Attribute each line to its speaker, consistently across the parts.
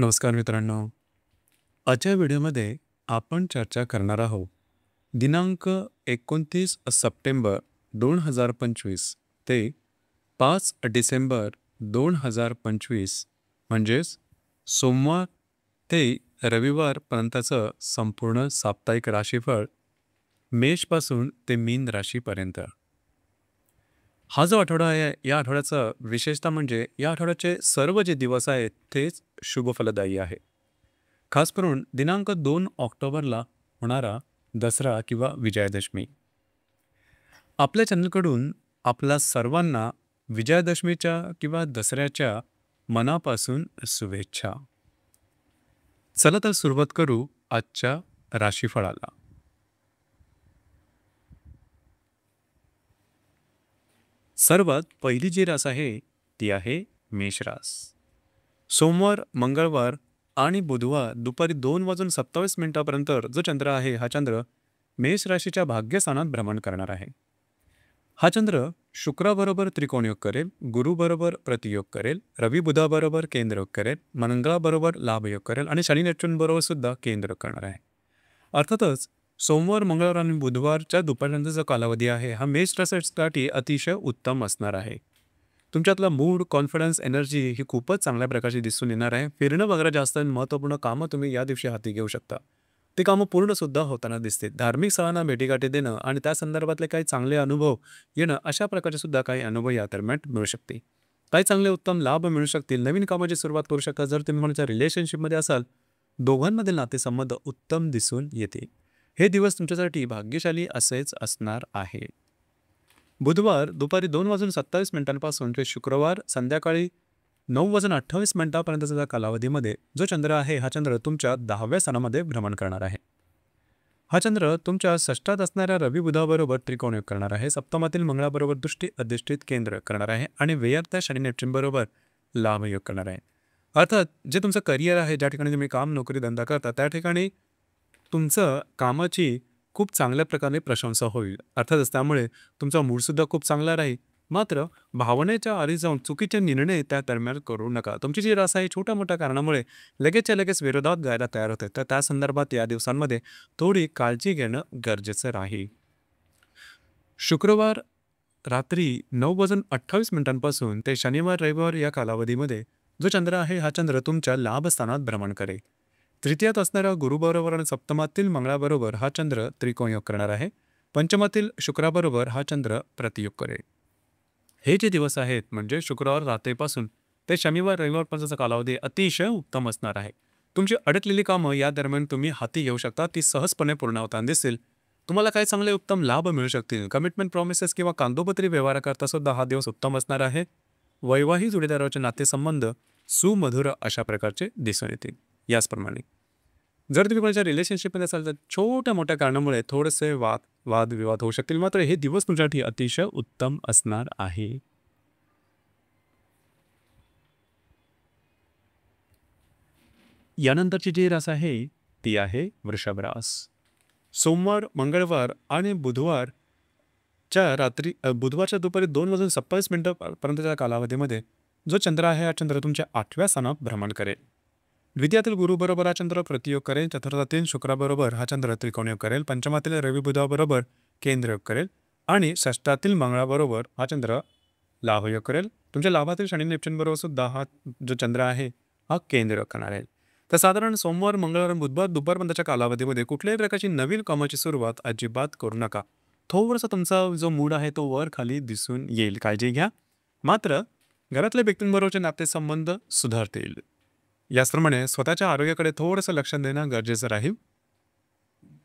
Speaker 1: नमस्कार मित्रांनो. आजच्या व्हिडिओमध्ये आपण चर्चा करणार आहोत दिनांक 29 सप्टेंबर 2025 ते 5 डिसेंबर 2025 म्हणजेच सोमवार ते रविवारपर्यंतचं संपूर्ण साप्ताहिक राशीफळ मेषपासून ते मीन राशीपर्यंत. हा जो आठवडा आहे या आठवड्याचा विशेषता म्हणजे या आठवड्याचे सर्व जे दिवस आहेत तेच शुभफलदायी आहे. खास करून दिनांक 2 ऑक्टोबरला होणारा दसरा किंवा विजयादशमी. आपल्या चॅनलकडून आपल्या सर्वांना विजयादशमीच्या किंवा दसऱ्याच्या मनापासून शुभेच्छा. चला तर सुरुवात करू आजच्या राशीफळाला. सर्वात पहिली जी रास आहे ती आहे मेषरास. सोमवार, मंगळवार आणि बुधवार दुपारी 2 वाजून 27 मिनिटापर्यंत जो चंद्र आहे हा चंद्र मेष राशीच्या भाग्यस्थानात भ्रमण करणार आहे. हा चंद्र शुक्राबरोबर त्रिकोणयोग करेल, गुरुबरोबर प्रतियोग करेल, रवी बुधाबरोबर केंद्रयोग करेल, मंगळाबरोबर लाभयोग करेल आणि शनी नेपच्यूनबरोबर सुद्धा केंद्र करणार आहे. अर्थातच सोमवार, मंगळवार आणि बुधवारच्या दुपारनंतरचा कालावधी आहे हा मेष राशीसाठी अतिशय उत्तम असणार आहे. तुमच्यातला मूड, कॉन्फिडन्स, एनर्जी ही खूपच चांगल्या प्रकारची दिसून येणार आहे. फिरणं वगैरे जास्त महत्त्वपूर्ण कामं तुम्ही या दिवशी हाती घेऊ शकता. ती कामं पूर्णसुद्धा होताना दिसते. धार्मिक स्थळांना भेटीगाठी देणं आणि त्या संदर्भातले काही चांगले अनुभव येणं अशा प्रकारचे सुद्धा काही अनुभव या दरम्यान मिळू शकते. काही चांगले उत्तम लाभ मिळू शकतील. नवीन कामाची सुरुवात करू शकता. जर तुम्ही कोणाच्या रिलेशनशिपमध्ये असाल दोघांमधील नातेसंबंध उत्तम दिसून येते. हे दिवस तुमच्यासाठी भाग्यशाली असेच असणार आहे. बुधवार दुपारी 2 वाजून 27 मिनिटांपासून ते शुक्रवार संध्याकाळी 9 वाजून 28 मिनिटापर्यंतच्या कालावधीमध्ये जो चंद्र आहे हा चंद्र तुमच्या 10व्या स्थानामध्ये भ्रमण करणार आहे. हा चंद्र तुमच्या षष्ठात असणाऱ्या रवी बुधाबरोबर त्रिकोणयोग करणार आहे, सप्तमातील मंगळाबरोबर दृष्टी अधिष्ठित केंद्र करणार आहे आणि व्ययातल्या शनी नेपच्यूनबरोबर लाभयोग करणार आहे. अर्थात जे तुमचं करिअर आहे, ज्या ठिकाणी तुम्ही काम, नोकरी, धंदा करता त्या ठिकाणी तुमचं कामाची खूप चांगल्या प्रकारे प्रशंसा होईल. अर्थातच त्यामुळे तुमचा मूडसुद्धा खूप चांगला राहील. मात्र भावनेच्या आरी जाऊन चुकीचे निर्णय त्या दरम्यान करू नका. तुमची जी रास आहे छोट्या मोठ्या कारणामुळे लगेचच्या लगेच विरोधात गायला तयार होते. तर त्या संदर्भात या दिवसांमध्ये थोडी काळजी घेणं गरजेचं राहील. शुक्रवार रात्री 9 वाजून 28 मिनिटांपासून ते शनिवार रविवार या कालावधीमध्ये जो चंद्र आहे हा चंद्र तुमच्या लाभस्थानात भ्रमण करेल. तृतीयात असणाऱ्या गुरुबरोबर आणि सप्तमातील मंगळाबरोबर हा चंद्र त्रिकोणयोग करणार आहे. पंचमातील शुक्राबरोबर हा चंद्र प्रतियोग करेल. हे जे दिवस आहेत म्हणजे शुक्रवार रात्रीपासून ते शनिवार रविवारपर्यंतचा कालावधी अतिशय उत्तम असणार आहे. तुमची अडकलेली कामं या दरम्यान तुम्ही हाती घेऊ शकता. ती सहजपणे पूर्ण होताना दिसतील. तुम्हाला काही चांगले उत्तम लाभ मिळू शकतील. कमिटमेंट, प्रॉमिसेस किंवा कागदोपत्री व्यवहाराकरता सुद्धा हा दिवस उत्तम असणार आहे. वैवाहिक जोडीदाराचे नातेसंबंध सुमधुर अशा प्रकारचे दिसून येतील. याचप्रमाणे जर तुम्ही कोणाच्या रिलेशनशिपमध्ये असाल तर छोट्या मोठ्या कारणामुळे थोडेसे वादविवाद होऊ शकतील. मात्र हे दिवस तुमच्यासाठी अतिशय उत्तम असणार आहे. यानंतरची जी रास आहे ती आहे वृषभ रास. सोमवार, मंगळवार आणि बुधवारच्या दुपारी 2 वाजून 27 मिनिटापर्यंतच्या कालावधीमध्ये जो चंद्र आहे हा चंद्र तुमच्या 8व्या स्थानात भ्रमण करेल. द्वितीयातील गुरुबरोबर हा चंद्र प्रतियोग करेल, चतुर्थातील शुक्राबरोबर हा चंद्र त्रिकोणयोग करेल, पंचमातील रवी बुधाबरोबर केंद्रयोग करेल आणि षष्ठातील मंगळाबरोबर हा चंद्र लाभयोग करेल. तुमच्या लाभातील शनी नेपच्यूनबरोबर सुद्धा हा जो चंद्र आहे हा केंद्र करणार आहे. तर साधारण सोमवार, मंगळवार आणि बुधवार दुपारपर्यंतच्या कालावधीमध्ये कुठल्याही प्रकारची नवीन कामाची सुरुवात अजिबात करू नका. थोडासा तुमचा जो मूड आहे तो वर खाली दिसून येईल, काळजी घ्या. मात्र घरातल्या व्यक्तींबरोबरचे नातेसंबंध सुधारतील. याचप्रमाणे स्वतःच्या आरोग्याकडे थोडंसं लक्ष देणं गरजेचं राहील.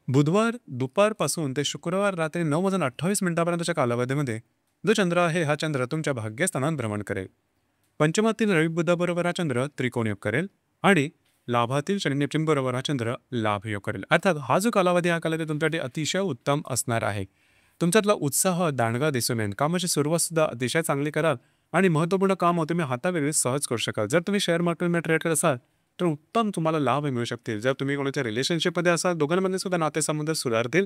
Speaker 1: बुधवार दुपारपासून ते शुक्रवार रात्री 9 वाजून 28 मिनिटापर्यंतच्या कालावधीमध्ये जो चंद्र आहे हा चंद्र तुमच्या भाग्यस्थानात भ्रमण करेल. पंचमातील रवी बुधाबरोबर हा चंद्र त्रिकोणयोग करेल आणि लाभातील शनी नेपच्यूनबरोबर हा चंद्र लाभयोग करेल. अर्थात हा जो कालावधी हा कालावधी तुमच्यासाठी अतिशय उत्तम असणार आहे. तुमच्यातला उत्साह दांडगा दिसून येईल. कामाची सुरुवात सुद्धा अतिशय चांगली कराल आणि महत्त्वपूर्ण काम तुम्ही हातावेळी सहज करू शकाल. जर तुम्ही शेअर मार्केटमध्ये ट्रेड करत असाल तर उत्तम तुम्हाला लाभ मिळू शकतील. जर तुम्ही कोणाच्या रिलेशनशिपमध्ये असाल दोघांमध्ये सुद्धा नातेसंबंध सुधारतील.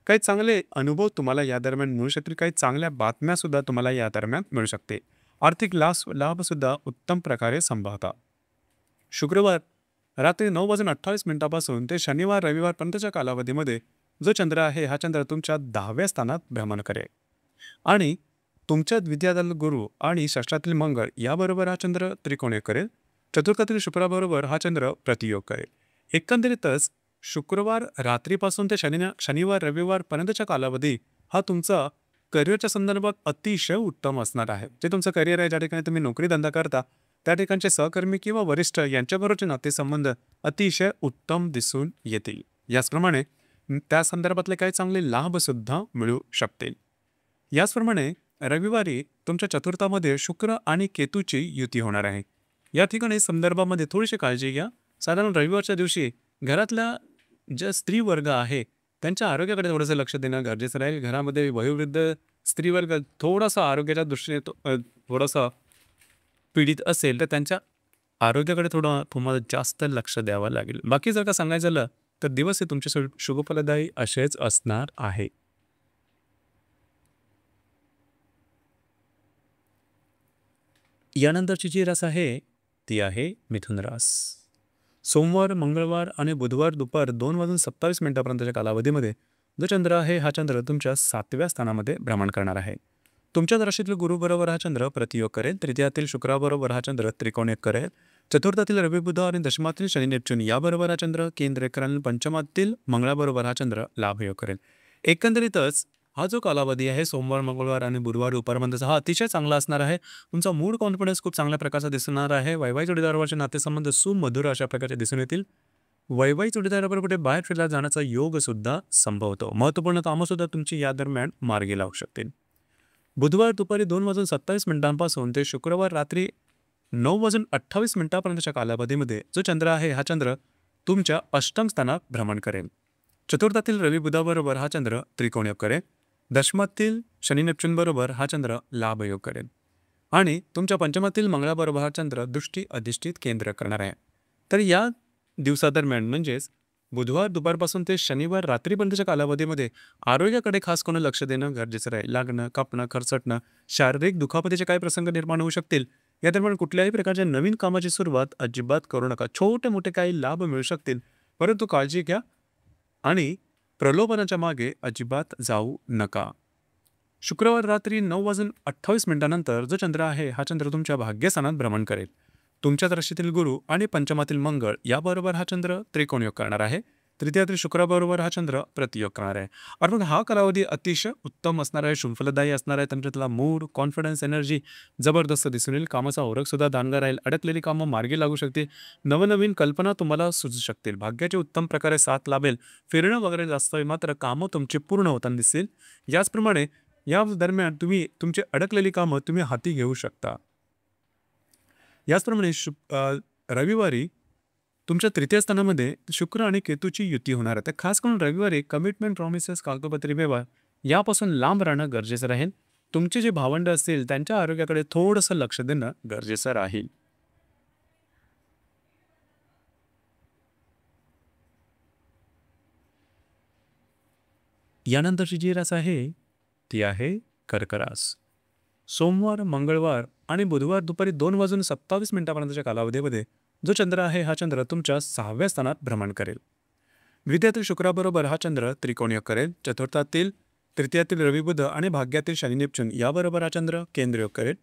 Speaker 1: काही चांगले अनुभव तुम्हाला या दरम्यान मिळू शकतील. काही चांगल्या बातम्या सुद्धा तुम्हाला या दरम्यान मिळू शकते. आर्थिक लाभसुद्धा उत्तम प्रकारे संभाळता. शुक्रवार रात्री 9:28 ते शनिवार रविवारपर्यंतच्या कालावधीमध्ये जो चंद्र आहे हा चंद्र तुमच्या 10व्या स्थानात भ्रमण करेल आणि तुमच्या द्वितीयातील गुरु आणि षष्ठातील मंगळ याबरोबर हा चंद्र त्रिकोणीय करेल. चतुर्थातील शुक्राबरोबर हा चंद्र प्रतियोग करेल. एकंदरीतच शुक्रवार रात्रीपासून ते शनिवार रविवारपर्यंतच्या कालावधी हा तुमचा करिअरच्या संदर्भात अतिशय उत्तम असणार आहे. जे तुमचं करिअर आहे, ज्या ठिकाणी तुम्ही नोकरी धंदा करता त्या ठिकाणचे सहकर्मी किंवा वरिष्ठ यांच्याबरोबरचे नातेसंबंध अतिशय उत्तम दिसून येतील. याचप्रमाणे त्या संदर्भातले काही चांगले लाभ सुद्धा मिळू शकतील. याचप्रमाणे रविवारी तुमच्या चतुर्थामध्ये शुक्र आणि केतूची युती होणार आहे. या ठिकाणी संदर्भामध्ये थोडीशी काळजी घ्या. साधारण रविवारच्या दिवशी घरातल्या ज्या स्त्री वर्ग आहे त्यांच्या आरोग्याकडे थोडंसं लक्ष देणं गरजेचं राहील. घरामध्ये वयोवृद्ध स्त्रीवर्ग थोडासा आरोग्याच्या दृष्टीने थोडासा पीडित असेल तर त्यांच्या आरोग्याकडे थोडं तुम्हाला जास्त लक्ष द्यावं लागेल. बाकी जर का सांगायचं झालं तर दिवस हे तुमचे शुभफलदायी असेच असणार आहे. यानंतरची जी रास आहे ती आहे मिथुन रास. सोमवार, मंगळवार आणि बुधवार दुपार 2:27 कालावधीमध्ये जो चंद्र आहे हा चंद्र तुमच्या 7व्या स्थानामध्ये भ्रमण करणार आहे. तुमच्या राशीतील गुरुबरोबर हा चंद्र प्रतियोग करेल. तृतीयातील शुक्राबरोबर हा चंद्र त्रिकोणीय करेल. चतुर्थातील रवी बुध आणि दशमातील शनी नेपच्यून याबरोबर हा चंद्र केंद्र करेल. पंचमातील मंगळाबरोबर हा चंद्र लाभयोग करेल. एकंदरीतच हा जो कालावधी आहे सोमवार, मंगळवार आणि बुधवार दुपारपर्यंतचा हा अतिशय चांगला असणार आहे. तुमचा मूड कॉन्फिडन्स खूप चांगल्या प्रकारचा दिसणार आहे. वैवाहिक जोडीदाराचे नातेसंबंध सुमधुर अशा प्रकारचे दिसून येतील. वैवाहिक जोडीदाराबरोबर कुठे बाहेर फिरायला जाण्याचा योग सुद्धा संभवतो. महत्त्वपूर्ण कामं सुद्धा तुमची या दरम्यान मार्गी लागू शकतील. बुधवार दुपारी 2:27 ते शुक्रवार रात्री 9:28 कालावधीमध्ये जो चंद्र आहे हा चंद्र तुमच्या अष्टम स्थानात भ्रमण करेल. चतुर्थातील रवी बुधाबरोबर हा चंद्र त्रिकोणीय करेल. दशमातील शनी नेपच्यून बरोबर हा चंद्र लाभयोग करेल आणि तुमच्या पंचमातील मंगळाबरोबर हा चंद्र दृष्टी अधिष्ठित केंद्र करणार आहे. तर या दिवसादरम्यान म्हणजेच बुधवार दुपारपासून ते शनिवार रात्रीपर्यंतच्या कालावधीमध्ये आरोग्याकडे खास करून लक्ष देणं गरजेचं राहील. लागणं, कापणं, खरचटणं, शारीरिक दुखापतीचे काही प्रसंग निर्माण होऊ शकतील. या दरम्यान कुठल्याही प्रकारच्या नवीन कामाची सुरुवात अजिबात करू नका. छोटे मोठे काही लाभ मिळू शकतील, परंतु काळजी घ्या आणि प्रलोभनाच्या मागे अजिबात जाऊ नका. शुक्रवार रात्री 9:28 जो चंद्र आहे हा चंद्र तुमच्या भाग्यस्थानात भ्रमण करेल. तुमच्या राशीतील गुरु आणि पंचमातील मंगळ याबरोबर हा चंद्र त्रिकोणयोग करणार आहे. तृतीयातील शुक्राबरोबर हा चंद्र प्रतियोग करणार आहे. अर्थात हा कालावधी अतिशय उत्तम असणार आहे, शुभफलदायी असणार आहे. तुमच्यातला मूड, कॉन्फिडन्स, एनर्जी जबरदस्त दिसून येईल. कामाचा ओरख सुद्धा दांडगा राहील. अडकलेली कामं मार्गी लागू शकतील. नवनवीन कल्पना तुम्हाला सुचू शकतील. भाग्याची उत्तम प्रकारे साथ लाभेल. फिरणं वगैरे जास्त होईल, मात्र कामं तुमची पूर्ण होताना दिसतील. याचप्रमाणे या दरम्यान तुम्ही तुमची अडकलेली कामं तुम्ही हाती घेऊ शकता. याचप्रमाणे रविवारी तुमच्या तृतीय स्थानामध्ये शुक्र आणि केतूची युती होणार आहे. तर खास करून रविवारी कमिटमेंट, प्रॉमिसेस, कागदोपत्री व्यवहार यापासून लांब राहणं गरजेचं राहील. तुमचे जे भावंड असतील त्यांच्या आरोग्याकडे थोडंसं लक्ष देणं गरजेचं राहील. यानंतरची जी रास आहे ती आहे कर्क रास. सोमवार, मंगळवार आणि बुधवार दुपारी 2:27 कालावधीमध्ये जो चंद्र आहे हा चंद्र तुमच्या 6व्या स्थानात भ्रमण करेल. द्वितीयातील शुक्राबरोबर हा चंद्र त्रिकोणीय करेल. चतुर्थातील तृतीयातील रवी बुध आणि भाग्यातील शनी नेपच्यून याबरोबर हा चंद्र केंद्रयोग करेल.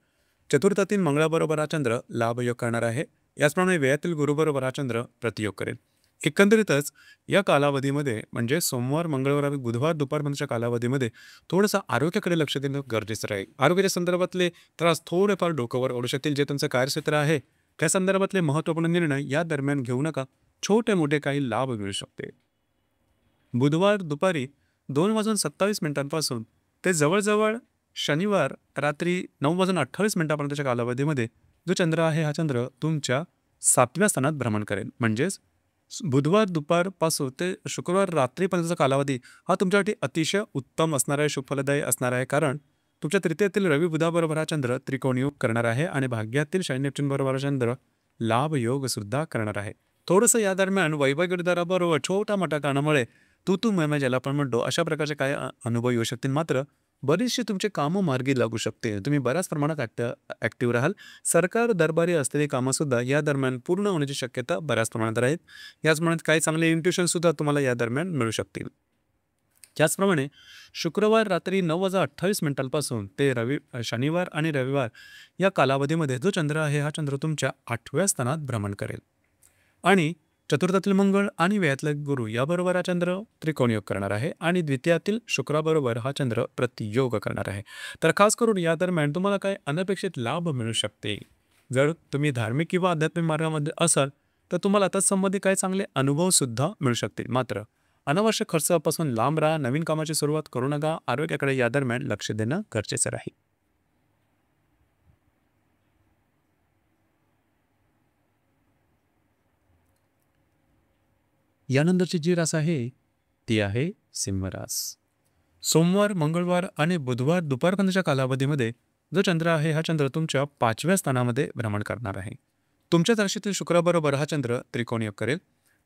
Speaker 1: चतुर्थातील मंगळाबरोबर हा चंद्र लाभयोग करणार आहे. याचप्रमाणे व्ययातील गुरुबरोबर हा चंद्र प्रतियोग करेल. एकंदरीतच या कालावधीमध्ये म्हणजे सोमवार, मंगळवार आणि बुधवार दुपारपर्यंतच्या कालावधीमध्ये थोडंसं आरोग्याकडे लक्ष देणं गरजेचं राहील. आरोग्याच्या संदर्भातले त्रास थोडेफार डोक्यावर ओढू शकतील. जे तुमचं कार्यक्षेत्र आहे त्या संदर्भातले महत्त्वपूर्ण निर्णय या दरम्यान घेऊ नका. छोटे मोठे काही लाभ मिळू शकते. बुधवार दुपारी 2:27 ते जवळजवळ शनिवार रात्री 9:28 कालावधीमध्ये जो चंद्र आहे हा चंद्र तुमच्या 7व्या स्थानात भ्रमण करेल. म्हणजेच बुधवार दुपारपासून ते शुक्रवार रात्रीपर्यंतचा कालावधी हा तुमच्यासाठी अतिशय उत्तम असणार आहे, शुभफलदायी असणार आहे. कारण तुमच्या तृतीयातील रवी बुधाबरोबर हा चंद्र त्रिकोणयोग करणार आहे आणि भाग्यातील शनी नेपच्यून बरोबर चंद्र लाभयोग सुद्धा करणार आहे. थोडंसं या दरम्यान वैवाहिक जोडीदाराबरोबर छोटा मोठ्या कारणामुळे तू मैमे ज्याला आपण म्हणतो अशा प्रकारचे काही अनुभव येऊ शकतील. मात्र बरीचशी तुमची कामं मार्गी लागू शकते. तुम्ही बऱ्याच प्रमाणात ॲक्टिव्ह राहाल. सरकार दरबारी असलेली कामंसुद्धा या दरम्यान पूर्ण होण्याची शक्यता बऱ्याच प्रमाणात राहील. याचप्रमाणे काही चांगले इन्ट्युशनसुद्धा तुम्हाला या दरम्यान मिळू शकतील. त्याचप्रमाणे शुक्रवार रात्री 9:28 ते शनिवार आणि रविवार या कालावधीमध्ये जो चंद्र आहे हा चंद्र तुमच्या 8व्या स्थानात भ्रमण करेल आणि चतुर्थातील मंगळ आणि व्ययातला गुरु याबरोबर हा चंद्र त्रिकोण योग करणार आहे आणि द्वितीयातील शुक्राबरोबर हा चंद्र प्रतियोग करणार आहे. तर खास करून या दरम्यान तुम्हाला काही अनपेक्षित लाभ मिळू शकते. जर तुम्ही धार्मिक किंवा आध्यात्मिक मार्गामध्ये असाल तर तुम्हाला तत्संबंधी काही चांगले अनुभव सुद्धा मिळू शकतील. मात्र अनावश्यक खर्चापासून लांब राहा. नवीन कामाची सुरुवात करू नका. आरोग्याकडे या दरम्यान लक्ष देणं गरजेचं राहील. यानंतरची जी रास आहे ती आहे सिंह रास. सोमवार, मंगळवार आणि बुधवार दुपारपर्यंतच्या कालावधीमध्ये जो चंद्र आहे हा चंद्र तुमच्या 5व्या स्थानामध्ये भ्रमण करणार आहे. तुमच्याच राशीतील शुक्राबरोबर हा चंद्र त्रिकोण योग करेल.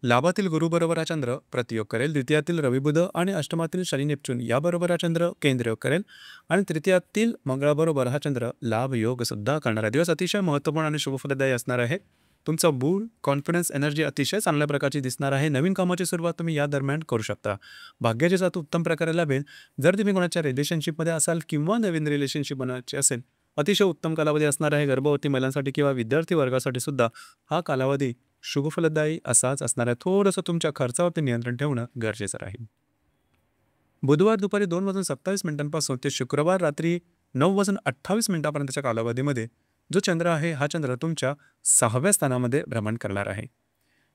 Speaker 1: लाभातील गुरुबरोबर हा चंद्र प्रतियोग करेल. द्वितीयातील रवी बुध आणि अष्टमातील शनी नेपच्यून याबरोबर हा चंद्र केंद्र योग करेल आणि तृतीयातील मंगळाबरोबर हा चंद्र लाभ योग सुद्धा करणार आहे. दिवस अतिशय महत्त्वपूर्ण आणि शुभफलदायी असणार आहे. तुमचा बूळ कॉन्फिडन्स एनर्जी अतिशय चांगल्या प्रकारची दिसणार आहे. नवीन कामाची सुरुवात तुम्ही या दरम्यान करू शकता. भाग्याची साथ उत्तम प्रकारे लाभेल. जर तुम्ही कोणाच्या रिलेशनशिपमध्ये असाल किंवा नवीन रिलेशनशिप बनवायची असेल अतिशय उत्तम कालावधी असणार आहे. गर्भवती महिलांसाठी किंवा विद्यार्थी वर्गासाठी सुद्धा हा कालावधी शुभफलदायी असाच असणार आहे. थोडंसं तुमच्या खर्चावरती नियंत्रण ठेवणं गरजेचं राहील. बुधवार दुपारी 2:27 ते शुक्रवार रात्री 9:28 कालावधीमध्ये जो चंद्र आहे हा चंद्र तुमच्या 6व्या स्थानामध्ये भ्रमण करणार आहे.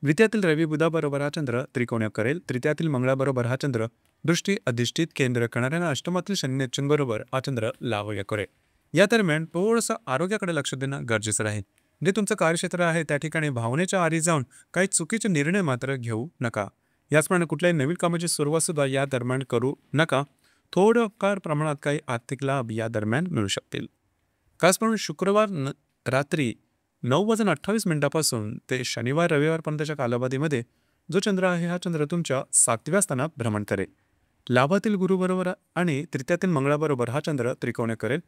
Speaker 1: द्वितीयातील रवी बुधाबरोबर हा चंद्र त्रिकोण योग करेल. तृतीयातील मंगळाबरोबर हा चंद्र दृष्टी अधिष्ठित केंद्र करणार आणि अष्टमातील शनी नेपच्यून बरोबर हा चंद्र लाभ योग करेल. या दरम्यान थोडंसं आरोग्याकडे लक्ष देणं गरजेचं राहील. जे तुमचं कार्यक्षेत्र आहे त्या ठिकाणी भावनेच्या आरी जाऊन काही चुकीचे निर्णय मात्र घेऊ नका. याचप्रमाणे कुठल्याही नवीन कामाची सुरुवात सुद्धा या दरम्यान करू नका. थोडंफार प्रमाणात काही आर्थिक लाभ या दरम्यान मिळू शकतील. खास करून शुक्रवार रात्री 9:28 ते शनिवार रविवारपर्यंतच्या कालावधीमध्ये जो चंद्र आहे हा चंद्र तुमच्या 7व्या स्थानात भ्रमण करेल. लाभातील गुरुबरोबर आणि तृतीयातील मंगळाबरोबर हा चंद्र त्रिकोण करेल.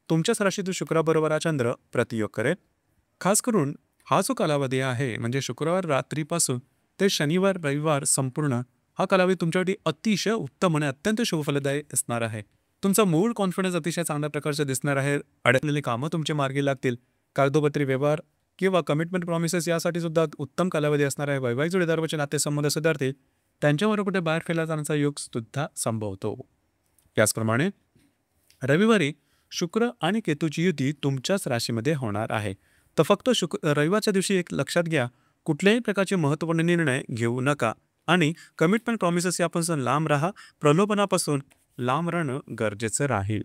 Speaker 1: तुमच्याच राशीतील शुक्राबरोबर हा चंद्र प्रतियोग करेल. खास करून हा जो कालावधी आहे म्हणजे शुक्रवार रात्रीपासून ते शनिवार रविवार संपूर्ण हा कालावधी तुमच्यासाठी अतिशय उत्तम आणि अत्यंत शुभफलदायी असणार आहे. तुमचा मूळ कॉन्फिडन्स अतिशय चांगल्या प्रकारचं दिसणार आहे. अडकलेली कामं तुमच्या मार्गी लागतील. कागदोपत्री व्यवहार किंवा कमिटमेंट प्रॉमिसेस यासाठी सुद्धा उत्तम कालावधी असणार आहे. वैवाहिक जोडीदाराचे नातेसंबंध सुधारतील. त्यांच्याबरोबर कुठे बाहेर फिरला जाण्याचा योग सुद्धा संभवतो. त्याचप्रमाणे रविवारी शुक्र आणि केतूची युती तुमच्याच राशीमध्ये होणार आहे. तर फक्त रविवारच्या दिवशी एक लक्षात घ्या, कुठल्याही प्रकारचे महत्त्वपूर्ण निर्णय घेऊ नका आणि कमिटमेंट प्रॉमिसेस यापासून लांब राहा. प्रलोभनापासून लांब राहणं गरजेचं राहील.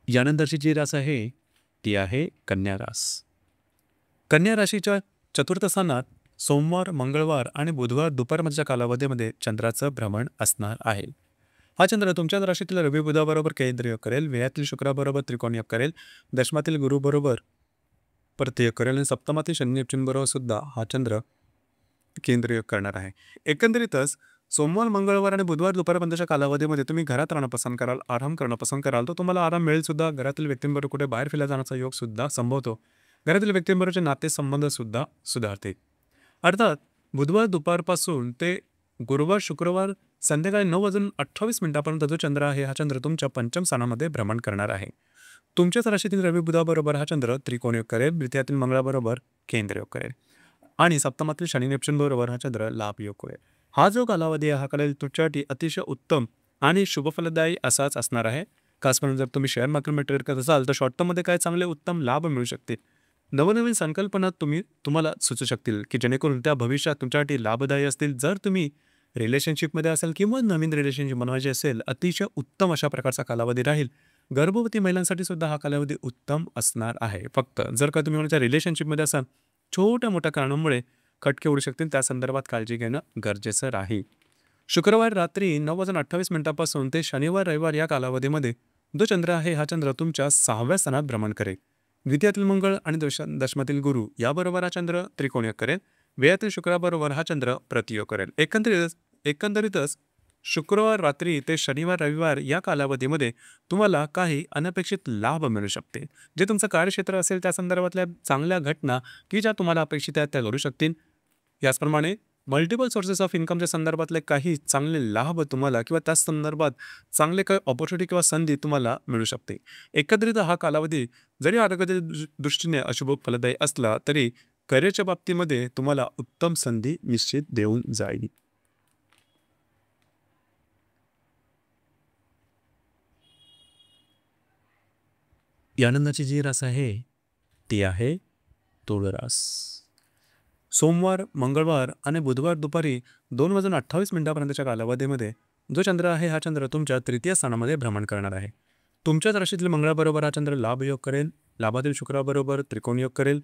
Speaker 1: यानंतरची जी रास आहे ती आहे कन्या रास. कन्या राशीच्या चतुर्थ स्थानात सोमवार, मंगळवार आणि बुधवार दुपारमधच्या कालावधीमध्ये चंद्राचं भ्रमण असणार आहे. हा चंद्र तुमच्याच राशीतील रवी बुधाबरोबर केंद्र योग करेल. व्ययातील शुक्राबरोबर त्रिकोण योग करेल. दशमातील गुरुबरोबर प्रतियोग करेल आणि सप्तमातील शनी नेपच्यून बरोबर सुद्धा हा चंद्र केंद्र योग करणार आहे. एकंदरीतच सोमवार, मंगळवार आणि बुधवार दुपारपर्यंतच्या कालावधीमध्ये तुम्ही घरात राहणं पसंत कराल, आराम करणं पसंत कराल, तर तुम्हाला आराम मिळेल सुद्धा. घरातील व्यक्तींबरोबर कुठे बाहेर फिरला जाण्याचा योग सुद्धा संभवतो. घरातील व्यक्तींबरोबरचे नातेसंबंध सुद्धा सुधारते. अर्थात बुधवार दुपारपासून ते गुरुवार शुक्रवार संध्याकाळी 9:28 जो चंद्र आहे हा चंद्र तुमच्या पंचम स्थानामध्ये भ्रमण करणार आहे. तुमच्याच राशीतील रवी बुधाबरोबर हा चंद्र त्रिकोण योग करेल. द्वितीयातील मंगळाबरोबर केंद्र योग करेल आणि सप्तमातील शनी नेपच्यून बरोबर हा चंद्र लाभ योग करेल. हा जो कालावधी आहे हा कालावधी तुमच्यासाठी अतिशय उत्तम आणि शुभफलदायी असाच असणार आहे. खास करून जर तुम्ही शेअर मार्केटमध्ये ट्रेड करत असाल तर शॉर्ट टर्ममध्ये काय चांगले उत्तम लाभ मिळू शकतील. नवनवीन संकल्पना तुम्हाला सुचू शकतील की जेणेकरून त्या भविष्यात तुमच्यासाठी लाभदायी असतील. जर तुम्ही रिलेशनशिपमध्ये असाल किंवा नवीन रिलेशनशिप बनवायची असेल अतिशय उत्तम अशा प्रकारचा कालावधी राहील. गर्भवती महिलांसाठी सुद्धा हा कालावधी उत्तम असणार आहे. फक्त जर का तुम्ही कोणाच्या रिलेशनशिपमध्ये असाल छोट्या मोठ्या कारणामुळे खटके उडू शकतील, त्या संदर्भात काळजी घेणं गरजेचं राहील. शुक्रवार रात्री 9:28 ते शनिवार रविवार या कालावधीमध्ये जो चंद्र आहे हा चंद्र तुमच्या 6व्या स्थानात भ्रमण करेल. द्वितीयातील मंगळ आणि दशमातील गुरु याबरोबर हा चंद्र त्रिकोणीय करेल. व्ययातील शुक्राबरोबर हा चंद्र प्रतियोग करेल. एकंदरीतच शुक्रवार रात्री ते शनिवार रविवार या कालावधीमध्ये तुम्हाला काही अनपेक्षित लाभ मिळू शकते. जे तुमचं कार्यक्षेत्र असेल त्या संदर्भातल्या चांगल्या घटना की ज्या तुम्हाला अपेक्षित आहेत त्या घडू शकतील. याचप्रमाणे मल्टिपल सोर्सेस ऑफ इन्कमच्या संदर्भातले काही चांगले लाभ तुम्हाला किंवा त्याच संदर्भात चांगले काही ऑपॉर्च्युनिटी किंवा संधी तुम्हाला मिळू शकते. एकत्रित हा कालावधी जरी आरोग्याच्या दृष्टीने अशुभ फलदायी असला तरी करिअरच्या बाबतीमध्ये तुम्हाला उत्तम संधी निश्चित देऊन जाईल. यानंतरची जी रास आहे ती आहे तुळ रास. सोमवार, मंगळवार आणि बुधवार दुपारी 2:28 कालावधीमध्ये जो चंद्र आहे हा चंद्र तुमच्या तृतीय स्थानामध्ये भ्रमण करणार आहे. तुमच्याच राशीतील मंगळाबरोबर हा चंद्र लाभयोग करेल. लाभातील शुक्राबरोबर त्रिकोणयोग करेल.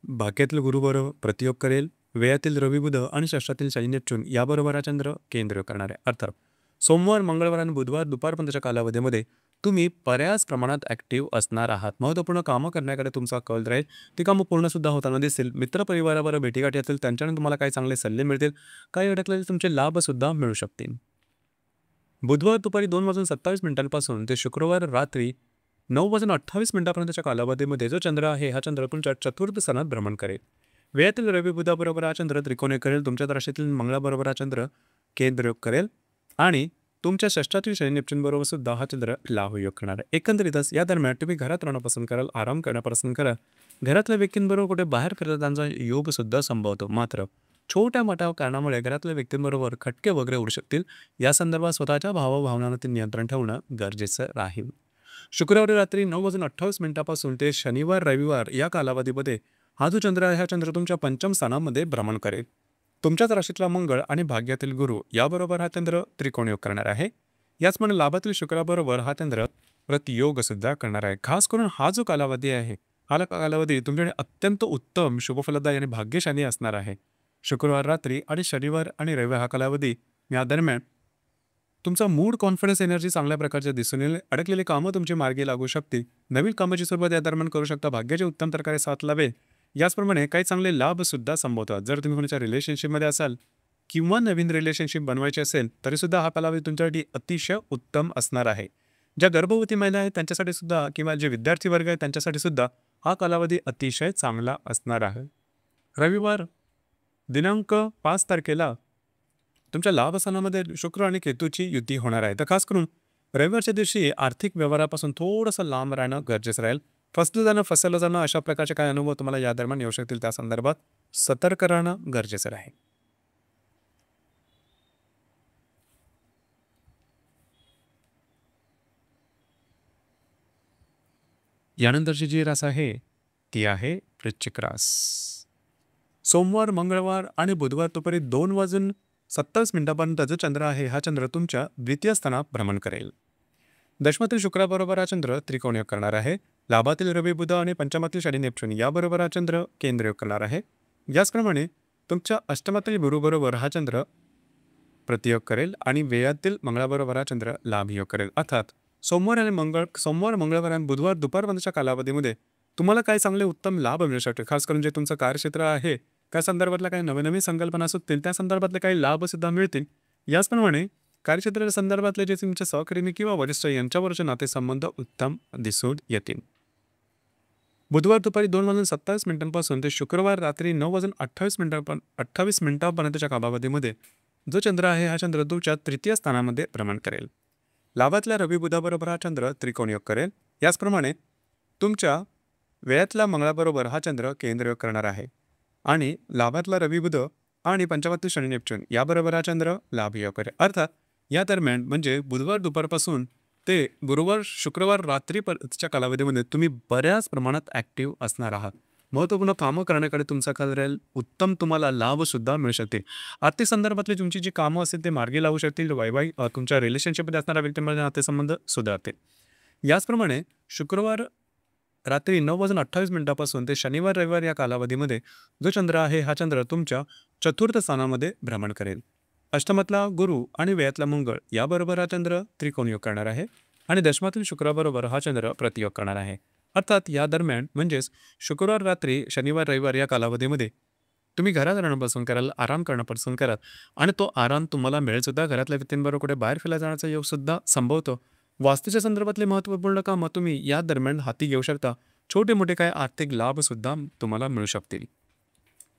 Speaker 1: भाग्यातील गुरुबरोबर प्रतियोग करेल. व्ययातील रवी बुध आणि षष्ठातील शनी नेपच्यून याबरोबर हा चंद्र केंद्रयोग करणार आहे. अर्थात सोमवार, मंगळवार आणि बुधवार दुपारपर्यंतच्या कालावधीमध्ये तुम्ही बऱ्याच प्रमाणात ॲक्टिव्ह असणार आहात. महत्त्वपूर्ण कामं करण्याकडे तुमचा कल राहील. ती कामं पूर्णसुद्धा होताना दिसेल. मित्रपरिवाराबरोबर भेटीगाठी असतील त्यांच्याकडून तुम्हाला काही चांगले सल्ले मिळतील. काही अडकलेले तुमचे लाभसुद्धा मिळू शकतील. बुधवार दुपारी 2:27 ते शुक्रवार रात्री 9:28 कालावधीमध्ये जो चंद्र आहे हा चंद्र तुमच्या चतुर्थ स्थानात भ्रमण करेल. व्ययातील रवी बुधाबरोबर हा चंद्र त्रिकोणी करेल. तुमच्या राशीतील मंगळाबरोबर हा चंद्र केंद्रयोग करेल आणि तुमच्या षष्ठातील शनी नेपच्यूनबरोबर सुद्धा हा चंद्र लाभयोग करणार आहे. एकंदरीतच या दरम्यान तुम्ही घरात राहणं पसंत कराल, आराम करणं पसंत कराल. घरातल्या व्यक्तींबरोबर कुठे बाहेर फिरत जाण्याचा योगसुद्धा संभवतो. मात्र छोट्या मोठ्या कारणामुळे घरातल्या व्यक्तींबरोबर खटके वगैरे उडू शकतील. या संदर्भात स्वतःच्या भावभावनांवरती नियंत्रण ठेवणं गरजेचं राहील. शुक्रवारी रात्री 9:28 ते शनिवार रविवार या कालावधीमध्ये हा जो चंद्र आहे हा चंद्र तुमच्या पंचम स्थानामध्ये भ्रमण करेल. तुमच्याच राशीतला मंगळ आणि भाग्यातील गुरु याबरोबर हा चंद्र त्रिकोणयोग करणार आहे. याचप्रमाणे लाभातील शुक्राबरोबर हा चंद्र प्रतियोग सुद्धा करणार आहे. खास करून हा जो कालावधी आहे हा कालावधी तुमच्याकडे अत्यंत उत्तम शुभफलदायी आणि भाग्यशाली असणार आहे. शुक्रवार रात्री आणि शनिवार आणि रविवार हा कालावधी या दरम्यान तुमचा मूड, कॉन्फिडन्स, एनर्जी चांगल्या प्रकारचे दिसून येईल. अडकलेली कामं तुमची मार्गी लागू शकतील. नवीन कामाची सुरुवात या दरम्यान करू शकता. भाग्याचे उत्तम प्रकारे साथ लावेल. याचप्रमाणे काही चांगले लाभसुद्धा संभवतात. जर तुम्ही कोणाच्या रिलेशनशिपमध्ये असाल किंवा नवीन रिलेशनशिप बनवायची असेल तरीसुद्धा हा कालावधी तुमच्यासाठी अतिशय उत्तम असणार आहे. ज्या गर्भवती महिला आहेत त्यांच्यासाठी सुद्धा किंवा जे विद्यार्थी वर्ग आहेत त्यांच्यासाठी सुद्धा हा कालावधी अतिशय चांगला असणार आहे. रविवार दिनांक 5 तारखेला तुमच्या लाभस्थानामध्ये शुक्र आणि केतूची युती होणार आहे. तर खास करून रविवारच्या दिवशी आर्थिक व्यवहारापासून थोडंसं लांब राहणं गरजेचं राहील. फसलं जाणं अशा प्रकारचे काही अनुभव तुम्हाला या दरम्यान येऊ शकतील. त्या संदर्भात सतर्क राहणं गरजेचं राहील. यानंतरची जी रास आहे ती आहे वृश्चिक रास. सोमवार, मंगळवार आणि बुधवार दुपारी 2:27 जो चंद्र आहे हा चंद्र तुमच्या द्वितीय स्थानात भ्रमण करेल. दशमातील शुक्राबरोबर हा चंद्र त्रिकोणयोग करणार आहे. लाभातील रवी बुध आणि पंचमातील शनी नेपच्यून याबरोबर हा चंद्र केंद्रयोग करणार आहे. याचप्रमाणे तुमच्या अष्टमातील गुरुबरोबर हा चंद्र प्रतियोग करेल आणि व्ययातील मंगळाबरोबर हा चंद्र लाभयोग करेल. अर्थात सोमवार, मंगळवार आणि बुधवार दुपारपर्यंतच्या कालावधीमध्ये तुम्हाला काही चांगले उत्तम लाभ मिळू शकते. खास करून जे तुमचं कार्यक्षेत्र आहे त्या संदर्भातल्या काही नवीन संकल्पना असतील त्या संदर्भातले काही लाभसुद्धा मिळतील. याचप्रमाणे कार्यक्षेत्राच्या संदर्भातले जे तुमचे सहकर्मी किंवा वरिष्ठ यांच्यावरचे नातेसंबंध उत्तम दिसून येतील. बुधवार दुपारी 2:27 ते शुक्रवार रात्री 9:28 कालावधीमध्ये जो चंद्र आहे हा चंद्र तुमच्या तृतीय स्थानामध्ये भ्रमण करेल. लाभातल्या रवी बुधाबरोबर हा चंद्र त्रिकोणयोग करेल. याचप्रमाणे तुमच्या व्ययातल्या मंगळाबरोबर हा चंद्र केंद्रयोग करणार आहे आणि लाभातला रवी बुध आणि पंचमातील शनी नेपच्यून याबरोबर हा चंद्र लाभयोग करेल. अर्थात या दरम्यान म्हणजे बुधवार दुपारपासून ते गुरुवार शुक्रवार रात्रीच्या कालावधीमध्ये तुम्ही बऱ्याच प्रमाणात ॲक्टिव्ह असणार आहात. महत्त्वपूर्ण कामं करण्याकडे तुमचा कल राहील. उत्तम तुम्हाला लाभसुद्धा मिळू शकते. आर्थिक संदर्भातली तुमची जी कामं असतील ते मार्गी लागू शकतील. तुमच्या रिलेशनशिपमध्ये असणाऱ्या व्यक्तींमध्ये नातेसंबंध सुधारतील. याचप्रमाणे शुक्रवार रात्री 9:28 ते शनिवार रविवार या कालावधीमध्ये जो चंद्र आहे हा चंद्र तुमच्या चतुर्थ स्थानामध्ये भ्रमण करेल. अष्टमातला गुरु आणि व्ययातला मंगळ याबरोबर हा चंद्र त्रिकोणयोग करणार आहे आणि दशमातील शुक्राबरोबर हा चंद्र प्रतियोग करणार आहे. अर्थात या दरम्यान म्हणजेच शुक्रवार रात्री शनिवार रविवार या कालावधीमध्ये तुम्ही घरात राहणं पसंत कराल, आराम करणं पसंत कराल आणि तो आराम तुम्हाला मिळेलसुद्धा. घरातल्या व्यक्तींबरोबर कुठे बाहेर फिरायला जाण्याचा योगसुद्धा संभवतो. वास्तूच्या संदर्भातले महत्त्वपूर्ण कामं तुम्ही या दरम्यान हाती घेऊ शकता. छोटे-मोठे काही आर्थिक लाभसुद्धा तुम्हाला मिळू शकतील.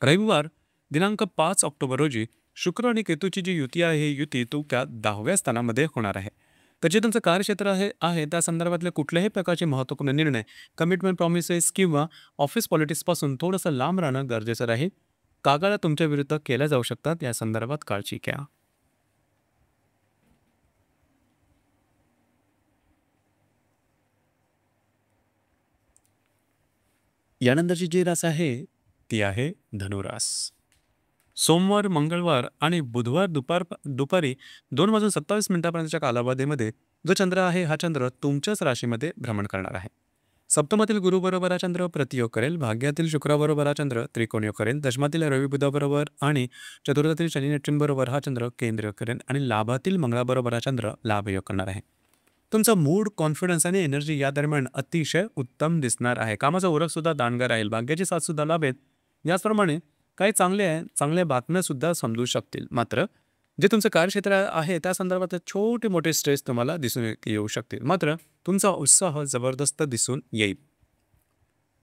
Speaker 1: रविवार दिनांक 5 ऑक्टोबर रोजी शुक्र आणि केतूची जी युती आहे, ही युती तुमच्या 10व्या स्थानामध्ये होणार आहे. तर जे तुमचं कार्यक्षेत्र आहे त्या संदर्भातले कुठल्याही प्रकारचे महत्त्वपूर्ण निर्णय, कमिटमेंट प्रॉमिसेस किंवा ऑफिस पॉलिटिक्सपासून थोडंसं लांब राहणं गरजेचं राहील. कागाळा तुमच्या विरुद्ध केल्या जाऊ शकतात, या संदर्भात काळजी घ्या. यानंतरची जी रास आहे ती आहे धनुरास. सोमवार, मंगळवार आणि बुधवार दुपारी 2:27 कालावधीमध्ये जो चंद्र आहे, हा चंद्र तुमच्याच राशीमध्ये भ्रमण करणार आहे. सप्तमातील गुरुबरोबर हा चंद्र प्रतियोग करेल, भाग्यातील शुक्राबरोबर हा चंद्र त्रिकोणयोग करेल, दशमातील रवी बुधाबरोबर आणि चतुर्थातील शनी नेपच्यून बरोबर हा चंद्र केंद्र करेल आणि लाभातील मंगळाबरोबर हा चंद्र लाभयोग करणार आहे. तुमचा मूड, कॉन्फिडन्स आणि एनर्जी या दरम्यान अतिशय उत्तम दिसणार आहे. कामाचा उरकसुद्धा दांडगा राहील, भाग्याची साथसुद्धा लाभेल. याचप्रमाणे काही चांगल्या बातम्यासुद्धा समजू शकतील. मात्र जे तुमचं कार्यक्षेत्र आहे त्या संदर्भात छोटे मोठे स्ट्रेस तुम्हाला दिसून येऊ शकतील. मात्र तुमचा उत्साह जबरदस्त दिसून येईल.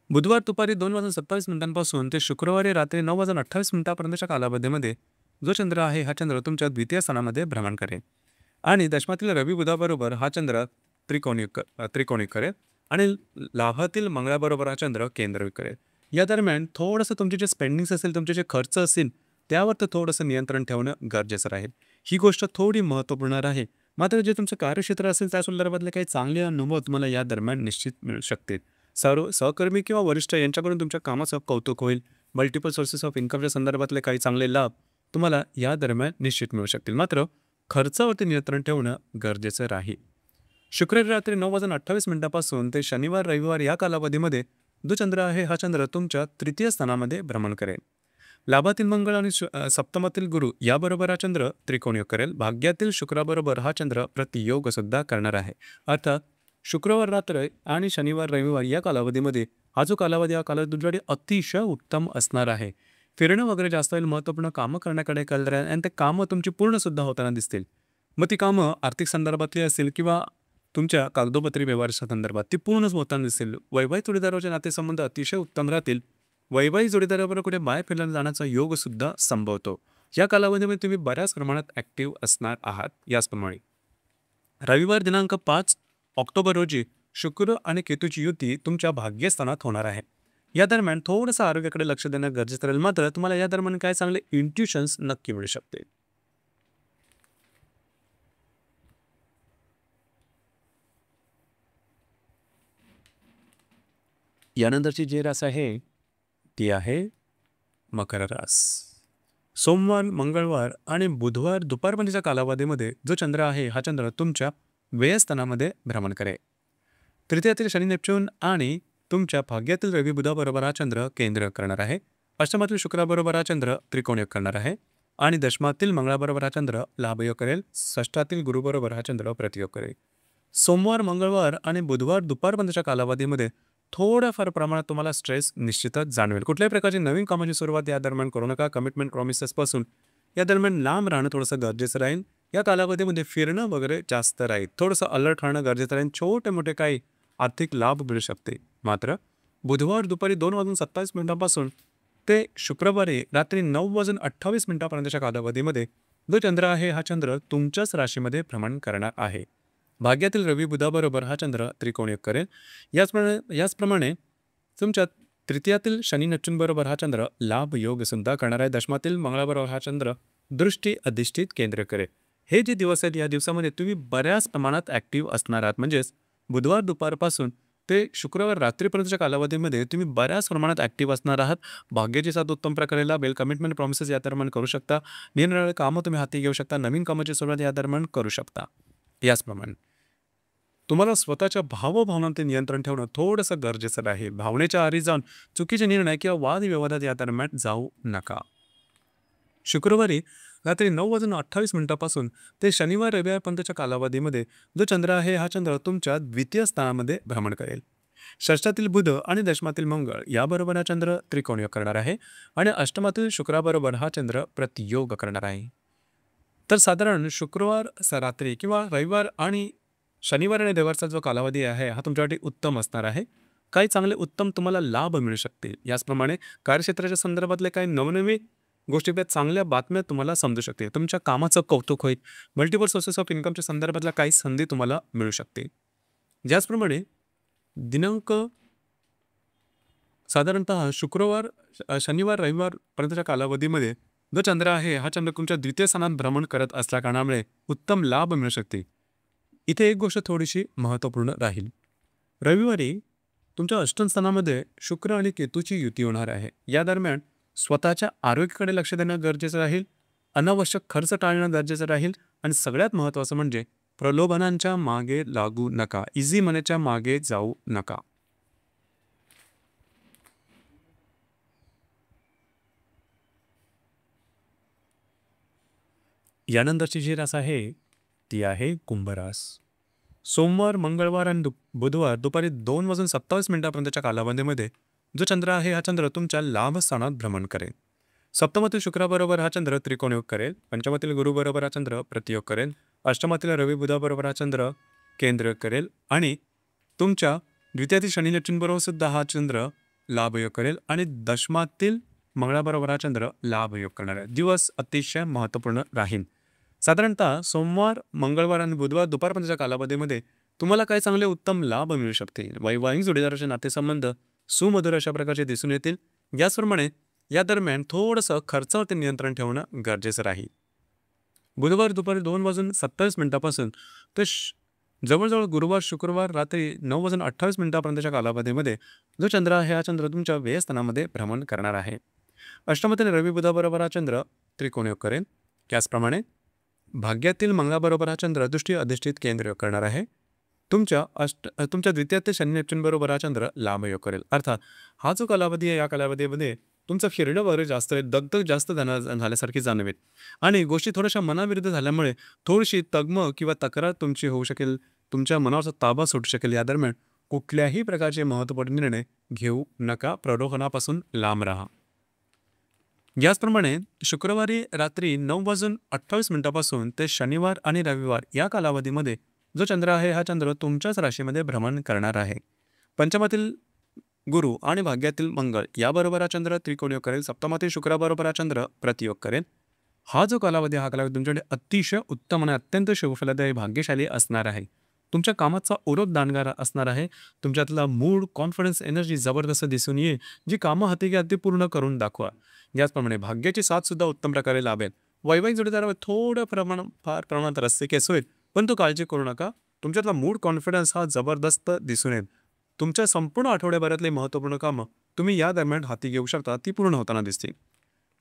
Speaker 1: बुधवार दुपारी 2:27 ते शुक्रवारी रात्री 9:28 कालावधीमध्ये जो चंद्र आहे, हा चंद्र तुमच्या द्वितीय स्थानामध्ये भ्रमण करेल आणि दशमातील रवी बुधाबरोबर हा चंद्र त्रिकोणी करेल आणि लाभातील मंगळाबरोबर हा चंद्र केंद्र करेल. या दरम्यान थोडंसं तुमचे जे स्पेंडिंग्स असेल, तुमचे जे खर्च असतील, त्यावर तर थोडंसं नियंत्रण ठेवणं गरजेचं राहील. ही गोष्ट थोडी महत्त्वपूर्ण आहे. मात्र जे तुमचं कार्यक्षेत्र असेल त्या संदर्भातले काही चांगले अनुभव तुम्हाला या दरम्यान निश्चित मिळू शकतील. सर्व सहकर्मी किंवा वरिष्ठ यांच्याकडून तुमच्या कामाचं कौतुक होईल. मल्टिपल सोर्सेस ऑफ इन्कमच्या संदर्भातले काही चांगले लाभ तुम्हाला या दरम्यान निश्चित मिळू शकतील. मात्र खर्चावरती नियंत्रण ठेवणं गरजेचं राहील. शुक्रवारी रात्री 9:28 ते शनिवार रविवार या कालावधीमध्ये जो चंद्र आहे, हा चंद्र तुमच्या तृतीय स्थानामध्ये भ्रमण करेल. लाभातील मंगळ आणि सप्तमातील गुरु याबरोबर हा चंद्र त्रिकोणयोग करेल. भाग्यातील शुक्राबरोबर हा चंद्र प्रतियोग सुद्धा करणार आहे. अर्थात शुक्रवार रात्र आणि शनिवार रविवार या कालावधीमध्ये हा जो कालावधी, हा कालावधी तुमच्याकडे अतिशय उत्तम असणार आहे. फिरणं वगैरे जास्त होईल, महत्त्वपूर्ण कामं करण्याकडे कल राहील आणि ते कामं तुमची पूर्णसुद्धा होताना दिसतील. मग ती कामं आर्थिक संदर्भातली असतील किंवा तुमच्या कागदोपत्री व्यवहाराच्या संदर्भात ती पूर्णच होताना दिसेल. वैवाहिक जोडीदाराचे नातेसंबंध अतिशय उत्तम राहतील. वैवाहिक जोडीदाराबरोबर कुठे बाहेर फिरायला जाण्याचा योगसुद्धा संभवतो. या कालावधीमध्ये तुम्ही बऱ्याच प्रमाणात ॲक्टिव्ह असणार आहात. याचप्रमाणे रविवार दिनांक 5 ऑक्टोबर रोजी शुक्र आणि केतूची युती तुमच्या भाग्यस्थानात होणार आहे. या दरम्यान थोडंसं आरोग्याकडे लक्ष देणं गरजेचं राहील. मात्र तुम्हाला या दरम्यान काय चांगले इंट्युशन्स नक्की मिळू शकते. यानंतरची जी रास आहे ती आहे मकर रास. सोमवार, मंगळवार आणि बुधवार दुपारपर्यंतच्या कालावधीमध्ये जो चंद्र आहे, हा चंद्र तुमच्या व्ययस्थानामध्ये भ्रमण करेल. तृतीयातील शनी नेपच्यून आणि तुमच्या भाग्यातील रवी बुधाबरोबर हा चंद्र केंद्र करणार आहे. अष्टमातील शुक्राबरोबर हा चंद्र त्रिकोणयोग करणार आहे आणि दशमातील मंगळाबरोबर हा चंद्र लाभयोग करेल. षष्ठातील गुरुबरोबर हा चंद्र प्रतियोग करेल. सोमवार, मंगळवार आणि बुधवार दुपारपर्यंतच्या कालावधीमध्ये थोड्याफार प्रमाणात तुम्हाला स्ट्रेस निश्चितच जाणवेल. कुठल्याही प्रकारची नवीन कामाची सुरुवात या दरम्यान करू नका. कमिटमेंट प्रॉमिसेसपासून या दरम्यान लांब राहणं थोडंसं गरजेचं राहील. या कालावधीमध्ये फिरणं वगैरे जास्त राहील. थोडंसं अलर्ट राहणं गरजेचं राहील. छोटे मोठे काही आर्थिक लाभ मिळू शकते. मात्र बुधवार दुपारी 2:27 ते शुक्रवारी रात्री 9:28 कालावधीमध्ये जो चंद्र आहे, हा चंद्र तुमच्याच राशीमध्ये भ्रमण करणार आहे. भाग्यातील रवी बुधाबरोबर हा चंद्र त्रिकोणयोग करेल. याचप्रमाणे तुमच्या तृतीयातील शनी नेपच्यून बरोबर हा चंद्र लाभ योग सुद्धा करणार आहे. दशमातील मंगळाबरोबर हा चंद्र दृष्टी अधिष्ठित केंद्र करेल. हे जे दिवस आहेत, या दिवसामध्ये तुम्ही बऱ्याच प्रमाणात ॲक्टिव्ह असणार आहात. म्हणजेच बुधवार दुपारपासून ते शुक्रवार रात्रीपर्यंतच्या कालावधीमध्ये तुम्ही बऱ्याच प्रमाणात ॲक्टिव्ह असणार आहात. भाग्याची साथ उत्तम प्रकारे लाभेल. कमिटमेंट प्रॉमिसेस या दरम्यान करू शकता. निरनिराळे कामं तुम्ही हाती घेऊ शकता. नवीन कामाची सुरुवात या दरम्यान करू शकता. याचप्रमाणे तुम्हाला स्वतःच्या भावभावनांचे नियंत्रण ठेवणं थोडंसं गरजेचं राहील. भावनेच्या आहारी जाऊन चुकीचे निर्णय किंवा वादविवादात या दरम्यान जाऊ नका. शुक्रवारी रात्री 9:28 ते शनिवार रविवारपर्यंतच्या कालावधीमध्ये जो चंद्र आहे, हा चंद्र तुमच्या द्वितीय स्थानामध्ये भ्रमण करेल. षष्ठातील बुध आणि दशमातील मंगळ याबरोबर हा चंद्र त्रिकोणीय करणार आहे आणि अष्टमातील शुक्राबरोबर हा चंद्र प्रतियोग करणार आहे. तर साधारण शुक्रवार रात्री किंवा रविवार आणि शनिवार आणि रविवारचा जो कालावधी आहे हा तुमच्यासाठी उत्तम असणार आहे. काही चांगले उत्तम तुम्हाला लाभ मिळू शकतील. याचप्रमाणे कार्यक्षेत्राच्या संदर्भातले काही नवनवीन गोष्टी चांगल्या बातम्या तुम्हाला समजू शकतील. तुमच्या कामाचं कौतुक होईल. मल्टिपल सोर्सेस ऑफ इन्कमच्या संदर्भातल्या काही संधी तुम्हाला मिळू शकतील. ज्याचप्रमाणे दिनांक साधारणतः शुक्रवार शनिवार रविवार पर्यंतच्या कालावधीमध्ये जो चंद्र आहे हा चंद्र तुमच्या द्वितीय स्थानात भ्रमण करत असल्या कारणामुळे उत्तम लाभ मिळू शकते. इथे एक गोष्ट थोडीशी महत्त्वपूर्ण राहील. रविवारी तुमच्या अष्टम स्थानामध्ये शुक्र आणि केतूची युती होणार आहे. या दरम्यान स्वतःच्या आरोग्याकडे लक्ष देणं गरजेचं राहील. अनावश्यक खर्च टाळणं गरजेचं राहील आणि सगळ्यात महत्त्वाचं म्हणजे प्रलोभनांच्या मागे लागू नका. इझी मनीच्या मागे जाऊ नका. यानंतरची जी रास आहे ती आहे कुंभरास. सोमवार मंगळवार आणि बुधवार दुपारी 2:27 कालावधीमध्ये जो चंद्र आहे हा चंद्र तुमच्या लाभ स्थानात भ्रमण करेल. सप्तमातील शुक्राबरोबर हा चंद्र त्रिकोणयोग करेल. पंचमातील गुरुबरोबर हा चंद्र प्रतियोग करेल. अष्टमातील रवी बुधाबरोबर हा चंद्र केंद्र करेल आणि तुमच्या द्वितीयातील शनी नेपच्यूनबरोबर सुद्धा हा चंद्र लाभयोग करेल आणि दशमातील मंगळाबरोबर हा चंद्र लाभयोग करणार आहे. दिवस अतिशय महत्त्वपूर्ण राहील. साधारणतः सोमवार मंगळवार आणि बुधवार दुपारपर्यंतच्या कालावधीमध्ये तुम्हाला काही चांगले उत्तम लाभ मिळू शकतील. वैवाहिक जोडीदाराचे नातेसंबंध सुमधुर अशा प्रकारचे दिसून येतील. याचप्रमाणे या दरम्यान थोडंसं खर्चावरती नियंत्रण ठेवणं गरजेचं राहील. बुधवार दुपारी 2:27 ते जवळजवळ गुरुवार शुक्रवार रात्री 9:28 कालावधीमध्ये जो चंद्र आहे हा चंद्र तुमच्या व्ययस्थानामध्ये भ्रमण करणार आहे. अष्टमातील रवी बुधाबरोबर हा चंद्र त्रिकोणयोग करेल. त्याचप्रमाणे भाग्यातील मंगळाबरोबर हा चंद्र दृष्टी अधिष्ठित केंद्र करणार आहे. तुमच्या द्वितीयातील शनी नेपच्यूनबरोबर हा चंद्र लाभयोग करेल. अर्थात हा जो कालावधी आहे या कालावधीमध्ये तुमचं फिरणं वगैरे जास्त आहे, दगदग जास्त झाल्यासारखी जाणवेल आणि गोष्टी थोड्याशा मनाविरुद्ध झाल्यामुळे थोडीशी तगमग किंवा तक्रार तुमची होऊ शकेल. तुमच्या मनावरचा ताबा सुटू शकेल. या दरम्यान कुठल्याही प्रकारचे महत्त्वपूर्ण निर्णय घेऊ नका. प्रलोभनापासून लांब राहा. याचप्रमाणे शुक्रवारी रात्री 9:28 ते शनिवार आणि रविवार या कालावधीमध्ये जो चंद्र आहे हा चंद्र तुमच्याच राशीमध्ये भ्रमण करणार आहे. पंचमातील गुरु आणि भाग्यातील मंगळ याबरोबर हा चंद्र त्रिकोणयोग करेल. सप्तमातील शुक्राबरोबर हा चंद्र प्रतियोग करेल. हा कालावधी तुमच्याकडे अतिशय उत्तम आणि अत्यंत शुभफलदायी भाग्यशाली असणार आहे. तुमच्या कामाचा ओरोप दांडगारा असणार आहे. तुमच्यातला मूड कॉन्फिडन्स एनर्जी जबरदस्त दिसून येईल. जी कामं हाती घ्या ती पूर्ण करून दाखवा. याचप्रमाणे भाग्याची साथ सुद्धा उत्तम प्रकारे लाभेल. वैवाहिक जोडीदारावर फार प्रमाणात रस्ते केस होईल, पण तो काळजी करू नका. तुमच्यातला मूड कॉन्फिडन्स हा जबरदस्त दिसून येईल. तुमच्या संपूर्ण आठवड्याभरातली महत्त्वपूर्ण कामं तुम्ही या दरम्यान हाती घेऊ शकता, ती पूर्ण होताना दिसतील.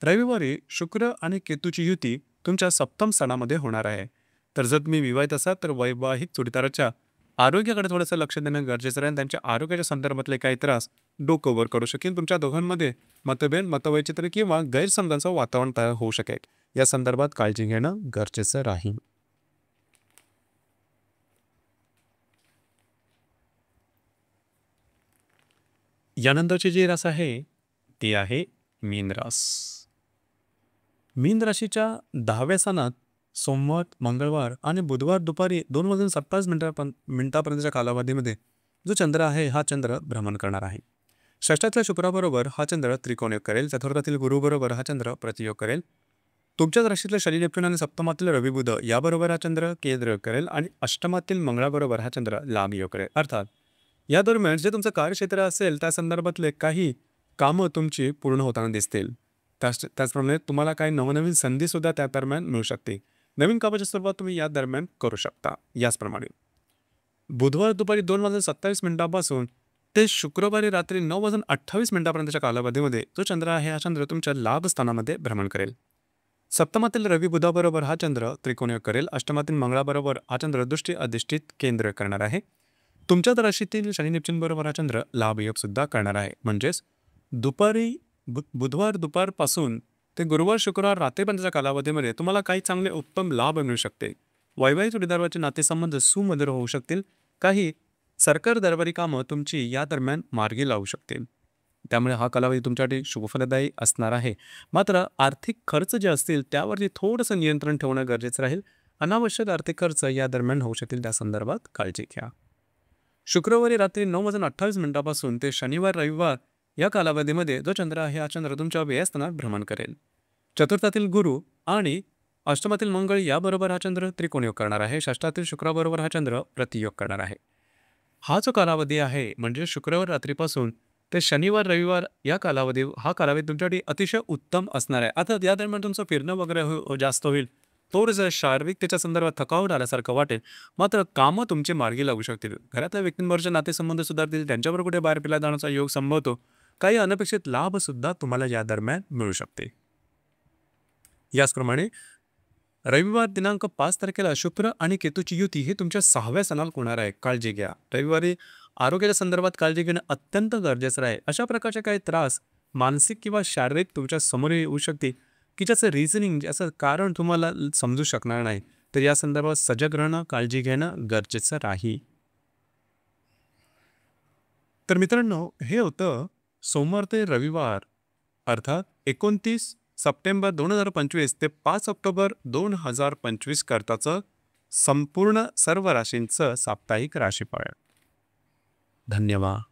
Speaker 1: रविवारी शुक्र आणि केतूची युती तुमच्या सप्तम स्थानामध्ये होणार आहे. तर जर तुम्ही विवाहित असाल तर वैवाहिक जोडीदाराच्या आरोग्याकडे थोडंसं लक्ष देणं गरजेचं राहील. त्यांच्या आरोग्याच्या संदर्भातले काही त्रास डोकं वर करू शकेल. तुमच्या दोघांमध्ये मतभेद मतवैचित्र्य किंवा गैरसमजांचं वातावरण तयार होऊ शकेल. या संदर्भात काळजी घेणं गरजेचं राहील. यानंतरची जी रास आहे ती आहे मीन रास. मीन राशीच्या 10व्या स्थानात सोमवार मंगळवार आणि बुधवार दुपारी 2:27 कालावधीमध्ये जो चंद्र आहे हा चंद्र भ्रमण करणार आहे. षष्ठातल्या शुक्राबरोबर हा चंद्र त्रिकोणयोग करेल. चतुर्थातील गुरुबरोबर हा चंद्र प्रतियोग करेल. तुमच्याच राशीतल्या शनी नेपच्यून आणि सप्तमातील रवी बुध याबरोबर हा चंद्र केंद्र करेल आणि अष्टमातील मंगळाबरोबर हा चंद्र लाभयोग करेल. अर्थात या दरम्यान जे तुमचं कार्यक्षेत्र असेल त्या संदर्भातले काही कामं तुमची पूर्ण होताना दिसतील. त्याचप्रमाणे तुम्हाला काही नवनवीन संधीसुद्धा त्या दरम्यान मिळू शकते. नवीन कामाची सुरुवात तुम्ही या दरम्यान करू शकता. याचप्रमाणे बुधवार दुपारी 2:27 ते शुक्रवारी रात्री 9:28 कालावधीमध्ये जो चंद्र आहे हा चंद्र तुमच्या लाभ स्थानामध्ये भ्रमण करेल. सप्तमातील रवी बुधाबरोबर हा चंद्र त्रिकोणयोग करेल. अष्टमातील मंगळाबरोबर हा चंद्र दृष्टी अधिष्ठित केंद्र करणार आहे. तुमच्याच राशीतील शनी नेपच्यून बरोबर हा चंद्र लाभयोग सुद्धा करणार आहे. म्हणजेच बुधवार दुपारपासून ते गुरुवार शुक्रवार रात्रीपर्यंतच्या कालावधीमध्ये तुम्हाला काही चांगले उत्तम लाभ मिळू शकते. वैवाहिक जोडीदाराचे नातेसंबंध सुमधुर होऊ शकतील. काही सरकार दरबारी कामं तुमची या दरम्यान मार्गी लावू शकतील. त्यामुळे हा कालावधी तुमच्यासाठी शुभफलदायी असणार आहे. मात्र आर्थिक खर्च जे असतील त्यावरती थोडंसं नियंत्रण ठेवणं गरजेचं राहील. अनावश्यक आर्थिक खर्च या दरम्यान होऊ शकतील, त्या संदर्भात काळजी घ्या. शुक्रवारी रात्री 9:28 पासून ते शनिवार रविवार या कालावधीमध्ये जो चंद्र आहे हा चंद्र तुमच्या व्ययस्थानात भ्रमण करेल. चतुर्थातील गुरु आणि अष्टमातील मंगळ याबरोबर हा चंद्र त्रिकोणयोग करणार आहे. षष्ठातील शुक्राबरोबर हा चंद्र प्रतियोग करणार आहे. हा जो कालावधी आहे म्हणजे शुक्रवार रात्रीपासून ते शनिवार रविवार या कालावधी हा कालावधी तुमच्यासाठी अतिशय उत्तम असणार आहे. आता या दरम्यान तुमचं फिरणं वगैरे जास्त होईल. थोडंसं शारीरिकतेच्या संदर्भात थकावट आल्यासारखं वाटेल. मात्र कामं तुमची मार्गी लागू शकतील. घरातल्या व्यक्तींबरोबरचे नातेसंबंध सुधारतील. त्यांच्याबरोबर कुठे बाहेर फिरायला जाण्याचा योग संभवतो. काही अनपेक्षित लाभ सुद्धा तुम्हाला या दरम्यान मिळू शकते. याचप्रमाणे रविवार दिनांक 5 तारखेला शुक्र आणि केतूची युती ही तुमच्या 6व्या स्थानात होणार आहे. काळजी घ्या. रविवारी आरोग्याच्या संदर्भात काळजी घेणं अत्यंत गरजेचं आहे. अशा प्रकारचे काही त्रास मानसिक किंवा शारीरिक तुमच्या समोर येऊ शकते की ज्याचं रिझनिंग ज्याचं कारण तुम्हाला समजू शकणार नाही. तर या संदर्भात सजग राहणं, काळजी घेणं गरजेचं राहील. तर मित्रांनो, हे होतं सोमवार ते रविवार अर्थात 29 सप्टेंबर 2025 ते 5 ऑक्टोबर 2025 करताचं संपूर्ण सर्व राशींचं साप्ताहिक राशीफळ. धन्यवाद.